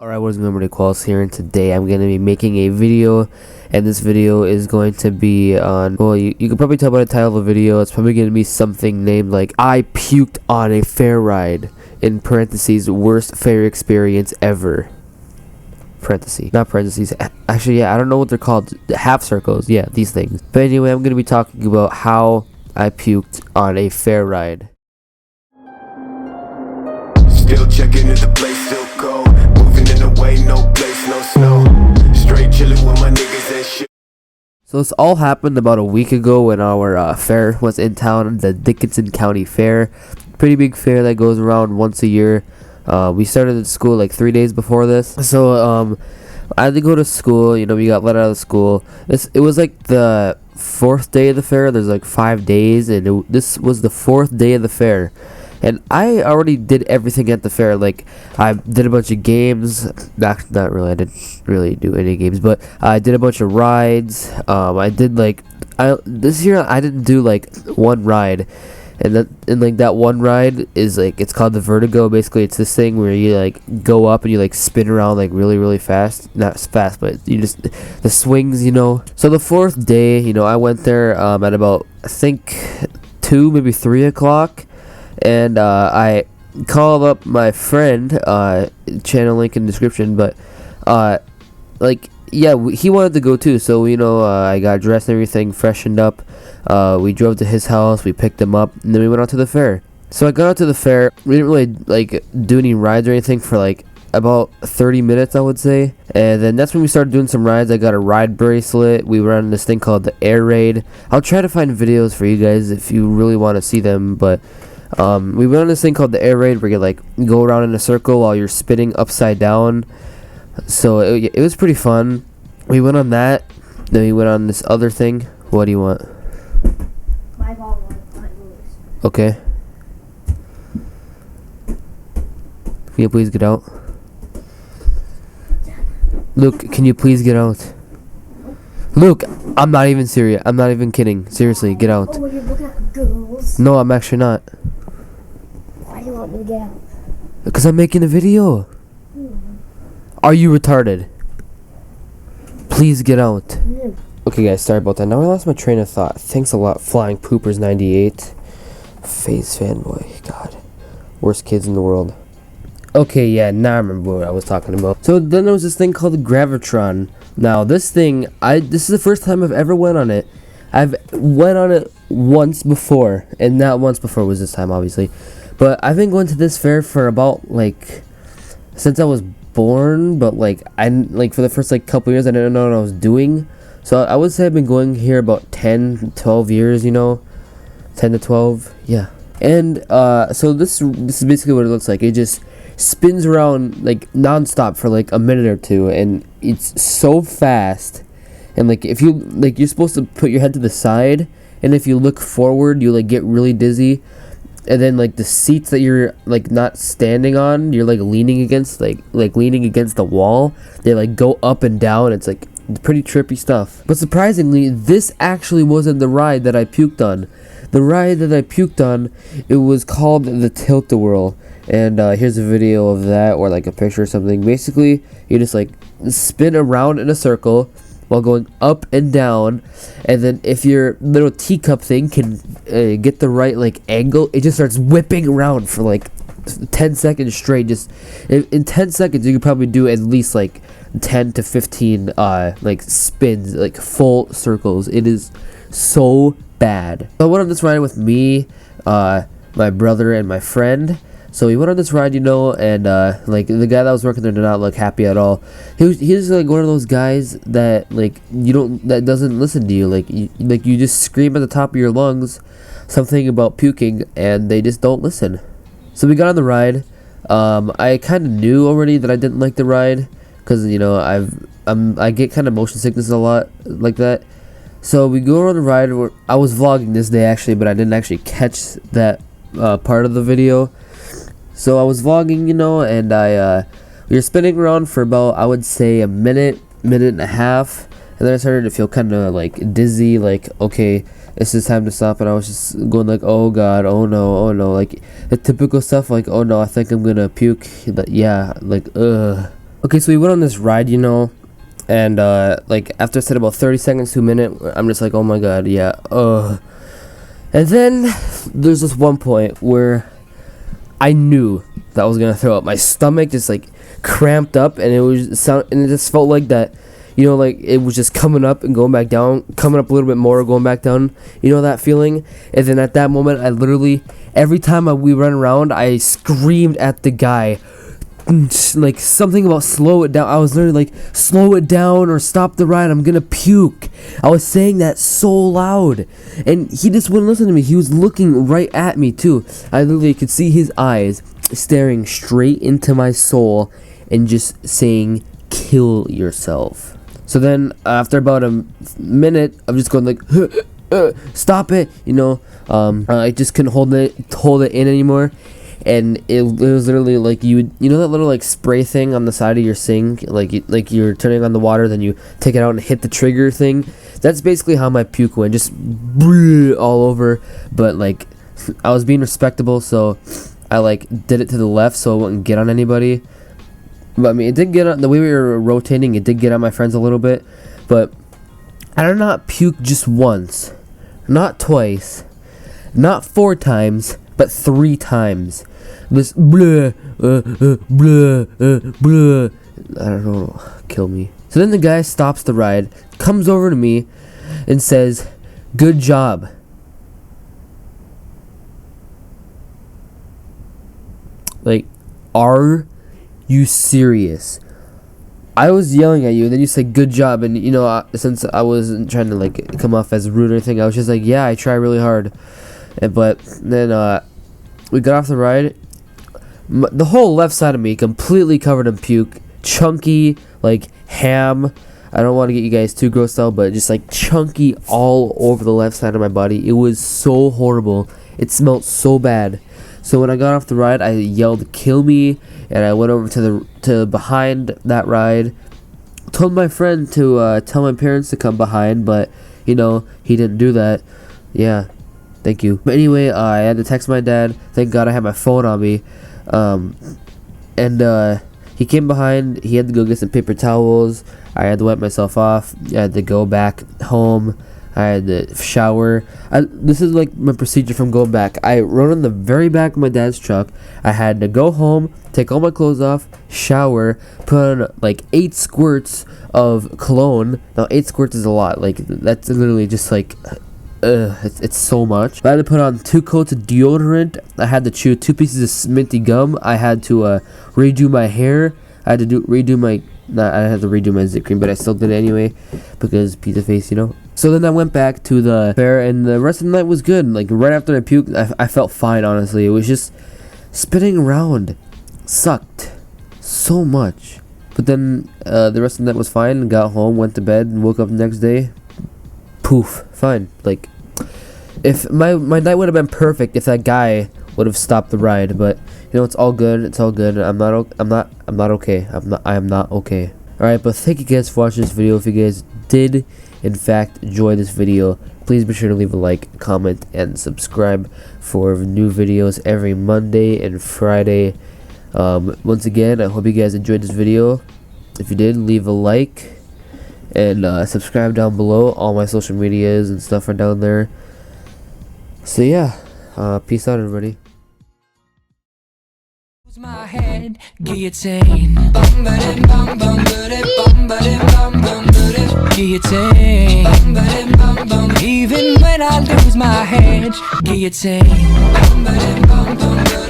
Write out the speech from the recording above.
Alright, what is going on, Koalaz here, and today I'm going to be making a video, and this video is going to be on, well, you can probably tell by the title of the video, it's probably going to be something named like, I puked on a fair ride, in parentheses, worst fair experience ever. Parentheses, not parentheses, actually, yeah, I don't know what they're called, half circles, yeah, these things. But anyway, I'm going to be talking about how I puked on a fair ride. Still checking if the place still cold. Moving in the way, no place, no snow. Straight chilling with my niggas and shit. So this all happened about a week ago when our fair was in town, the Dickinson County Fair. Pretty big fair that goes around once a year. We started at school like 3 days before this. So I had to go to school, you know, we got let out of school. It was like the fourth day of the fair. There's like 5 days, and this was the fourth day of the fair. And I already did everything at the fair. Like, I did a bunch of games. Not really. I didn't really do any games, but I did a bunch of rides. I did like, this year I didn't do like one ride, and that one ride is like, it's called the Vertigo. Basically, it's this thing where you like go up and you like spin around like really fast. Not fast, but you just the swings, you know. So the fourth day, you know, I went there at about, I think, 2 maybe 3 o'clock. And I called up my friend, channel link in description, but like, yeah, he wanted to go too, so, you know, I got dressed and everything, freshened up. We drove to his house, we picked him up, and then we went out to the fair. So I got out to the fair. We didn't really like do any rides or anything for like about 30 minutes, I would say. And then that's when we started doing some rides. I got a ride bracelet. We were on this thing called the Air Raid. I'll try to find videos for you guys if you really want to see them, but we went on this thing called the Air Raid where you like go around in a circle while you're spinning upside down. So it was pretty fun. We went on that. Then we went on this other thing. What do you want? My ball won't loose. Okay. Can you please get out? Luke, can you please get out? Luke, I'm not even serious. I'm not even kidding. Seriously, get out. Oh, you're looking at girls. No, I'm actually not. Why do you want me to get out? Because I'm making a video. Are you retarded? Please get out. Okay, guys, sorry about that. Now I lost my train of thought. Thanks a lot, Flying Poopers 98. Phase fanboy. God. Worst kids in the world. Okay, yeah, now I remember what I was talking about. So then there was this thing called the Gravitron. Now this thing, this is the first time I've ever went on it. I've went on it once before, and not once before was this time, obviously. But I've been going to this fair for about like since I was born. But like for the first like couple years, I didn't know what I was doing. So I would say I've been going here about 10, 12 years. You know, 10 to 12, yeah. And so this is basically what it looks like. It just spins around like non-stop for like a minute or two, and it's so fast. And like if you like, you're supposed to put your head to the side, and if you look forward you like get really dizzy. And then like the seats that you're like not standing on, you're like leaning against like leaning against the wall, they like go up and down. It's like pretty trippy stuff. But surprisingly, this actually wasn't the ride that I puked on. The ride that I puked on, it was called the Tilt-A-Whirl. And here's a video of that, or like a picture or something. Basically, you just like spin around in a circle while going up and down, and then if your little teacup thing can get the right like angle, it just starts whipping around for like 10 seconds straight. Just in 10 seconds you could probably do at least like 10 to 15 like spins, like full circles. It is so bad. So I went on this ride with me, my brother, and my friend. So we went on this ride, you know, and like the guy that was working there did not look happy at all. He's like one of those guys that like that doesn't listen to you. Like you just scream at the top of your lungs something about puking, and they just don't listen. So we got on the ride. I kind of knew already that I didn't like the ride, because you know I get kind of motion sickness a lot like that. So we go on the ride. I was vlogging this day actually, but I didn't actually catch that part of the video. So I was vlogging, you know, and we were spinning around for about, I would say, a minute and a half, and then I started to feel kind of like dizzy, like, okay, it's just time to stop. And I was just going like, oh god, oh no, like the typical stuff, like, oh no, I think I'm gonna puke. But yeah, like, ugh. Okay, so we went on this ride, you know, and like after I said about 30 seconds to a minute, I'm just like, oh my god, yeah, and then there's this one point where I knew that I was gonna throw up. My stomach just like cramped up, and it just felt like that, you know, like it was just coming up and going back down, coming up a little bit more, going back down, you know, that feeling. And then at that moment, I literally, every time we run around, I screamed at the guy, like something about slow it down. I was literally like, slow it down or stop the ride, I'm gonna puke. I was saying that so loud, and he just wouldn't listen to me. He was looking right at me too. I literally could see his eyes staring straight into my soul and just saying, kill yourself. So then after about a minute of just going like, stop it, you know, I just couldn't hold it in anymore. And it was literally like, you know that little like spray thing on the side of your sink, like you're turning on the water, then you take it out and hit the trigger thing. That's basically how my puke went, just all over. But like, I was being respectable, so I like did it to the left so it wouldn't get on anybody. But I mean, it did get on, the way we were rotating, it did get on my friends a little bit. But I did not puke just once, not twice, not 4 times, but 3 times. This blah, blah, blah. I don't know, kill me. So then the guy stops the ride, comes over to me, and says, "Good job." Like, are you serious? I was yelling at you, and then you said "good job," and you know, since I wasn't trying to like come off as rude or anything, I was just like, "Yeah, I try really hard." But then we got off the ride. The whole left side of me completely covered in puke, chunky like ham. I don't want to get you guys too grossed out, but just like chunky all over the left side of my body. It was so horrible. It smelled so bad. So when I got off the ride, I yelled "kill me," and I went over to behind that ride. Told my friend to tell my parents to come behind, but you know, he didn't do that. Yeah, thank you. But anyway, I had to text my dad. Thank God I had my phone on me. And he came behind. He had to go get some paper towels. I had to wipe myself off. I had to go back home. I had to shower. This is like my procedure from going back. I rode on the very back of my dad's truck. I had to go home, take all my clothes off, shower, put on like 8 squirts of cologne. Now 8 squirts is a lot. Like that's literally just like, it's so much. I had to put on 2 coats of deodorant. I had to chew 2 pieces of minty gum. I had to redo my hair. I had to redo my zit cream, but I still did it anyway because pizza face, you know. So then I went back to the fair, and the rest of the night was good. Like right after I puked, I felt fine. Honestly, it was just spinning around sucked so much. But then the rest of the night was fine. Got home, went to bed, and woke up the next day. Poof, fine. Like, if my night would have been perfect if that guy would have stopped the ride, but you know, it's all good. It's all good. I'm not okay. I am not okay. All right, but thank you guys for watching this video. If you guys did in fact enjoy this video, please be sure to leave a like, comment, and subscribe for new videos every Monday and Friday. Once again, I hope you guys enjoyed this video. If you did, leave a like and subscribe down below. All my social medias and stuff are down there. So yeah, peace out, everybody. My head, guillotine. Bum ba-dim, bum bum ba-dim, bum ba-dim, bum bum ba-dim. Guillotine. Bum ba-dim, bum bum. Even when I lose my head, guillotine. Bum ba-dim, bum bum ba-dim.